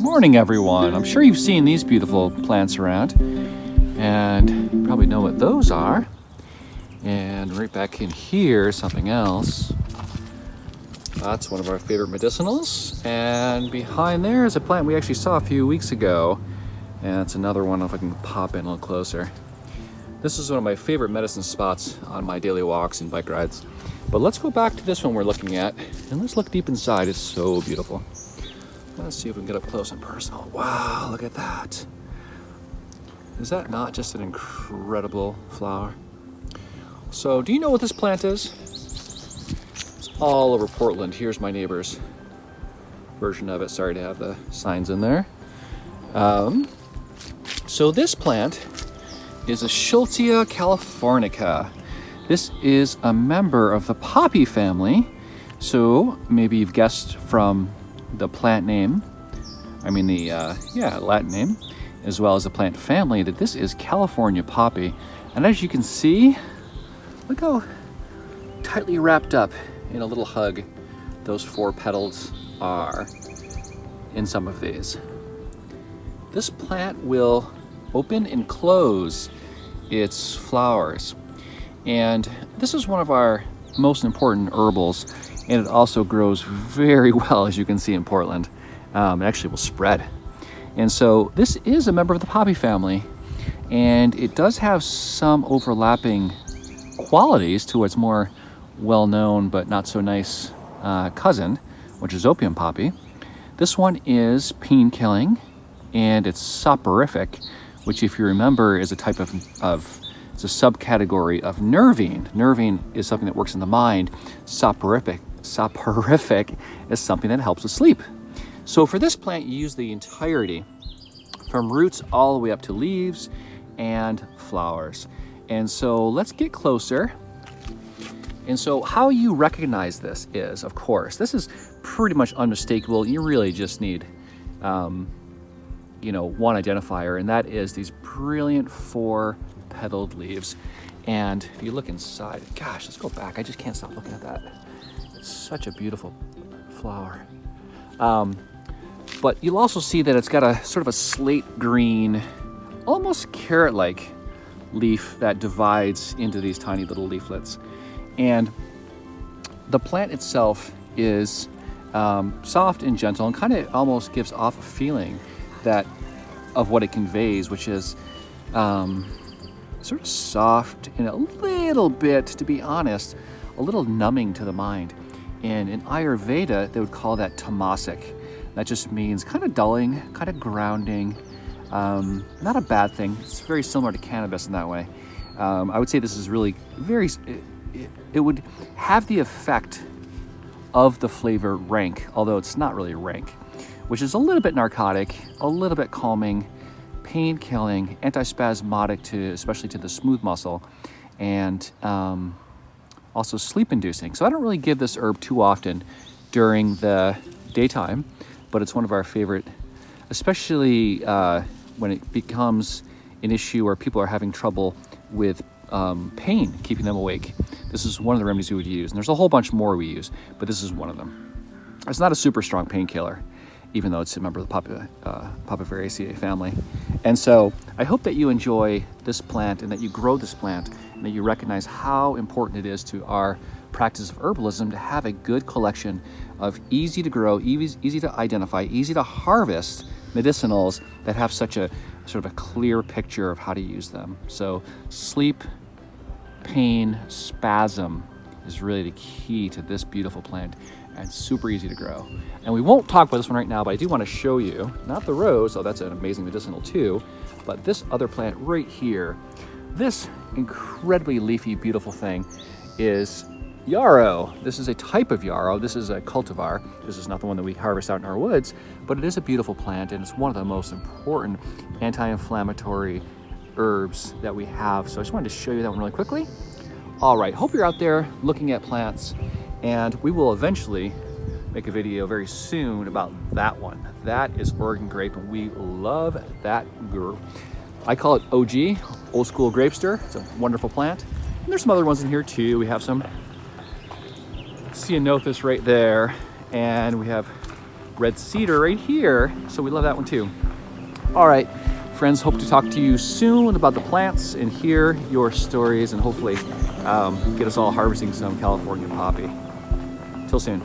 Morning, everyone. I'm sure you've seen these beautiful plants around, and you probably know what those are. And right back in here, something else. That's one of our favorite medicinals. And behind there is a plant we actually saw a few weeks ago. And it's another one, if I can pop in a little closer. This is one of my favorite medicine spots on my daily walks and bike rides. But let's go back to this one we're looking at, and let's look deep inside. It's so beautiful. Let's see if we can get up close and personal. Wow, look at that. Is that not just an incredible flower? So, do you know what this plant is? It's all over Portland. Here's my neighbor's version of it. Sorry to have the signs in there. So this plant is a Schultzia californica. This is a member of the poppy family. So maybe you've guessed from the plant name, Latin name, as well as the plant family, that this is California poppy. And as you can see, look how tightly wrapped up in a little hug those 4 petals are in some of these. This plant will open and close its flowers. And this is one of our most important herbals, and it also grows very well, as you can see in Portland. It actually will spread. And so this is a member of the poppy family, and it does have some overlapping qualities to its more well-known but not so nice cousin, which is opium poppy. This one is pain killing, and it's soporific, which, if you remember, is a type of it's a subcategory of nervine. Nervine is something that works in the mind. Soporific is something that helps with sleep. So for this plant, you use the entirety, from roots all the way up to leaves and flowers. And so let's get closer. And so how you recognize this is, of course, this is pretty much unmistakable. You really just need one identifier, and that is these brilliant 4-petaled leaves. And if you look inside, gosh, let's go back. I just can't stop looking at that. It's such a beautiful flower. But you'll also see that it's got a sort of a slate green, almost carrot-like leaf that divides into these tiny little leaflets. And the plant itself is soft and gentle, and kind of almost gives off a feeling of what it conveys, which is sort of soft and a little bit, to be honest, a little numbing to the mind. And in Ayurveda, they would call that tamasic. That just means kind of dulling, kind of grounding. Not a bad thing. It's very similar to cannabis in that way. I would say this is really it would have the effect of the flavor rank, although it's not really rank, which is a little bit narcotic, a little bit calming, pain-killing, antispasmodic, especially to the smooth muscle, and also sleep-inducing. So I don't really give this herb too often during the daytime, but it's one of our favorite, especially when it becomes an issue where people are having trouble with pain, keeping them awake. This is one of the remedies we would use, and there's a whole bunch more we use, but this is one of them. It's not a super strong painkiller, even though it's a member of the Papaveraceae family. And so I hope that you enjoy this plant, and that you grow this plant, and that you recognize how important it is to our practice of herbalism to have a good collection of easy to grow, easy to identify, easy to harvest medicinals that have such a sort of a clear picture of how to use them. So sleep, pain, spasm is really the key to this beautiful plant, and super easy to grow. And we won't talk about this one right now, but I do want to show you, not the rose, so that's an amazing medicinal too, but this other plant right here. This incredibly leafy, beautiful thing is yarrow. This is a type of yarrow. This is a cultivar. This is not the one that we harvest out in our woods, but it is a beautiful plant, and it's one of the most important anti-inflammatory herbs that we have. So I just wanted to show you that one really quickly. All right, hope you're out there looking at plants, and we will eventually make a video very soon about that one. That is Oregon grape, and we love that group. I call it OG, old school grapester. It's a wonderful plant. And there's some other ones in here too. We have some Ceanothus right there, and we have red cedar right here, so we love that one too. All right, friends, hope to talk to you soon about the plants and hear your stories and hopefully get us all harvesting some California poppy. Till soon.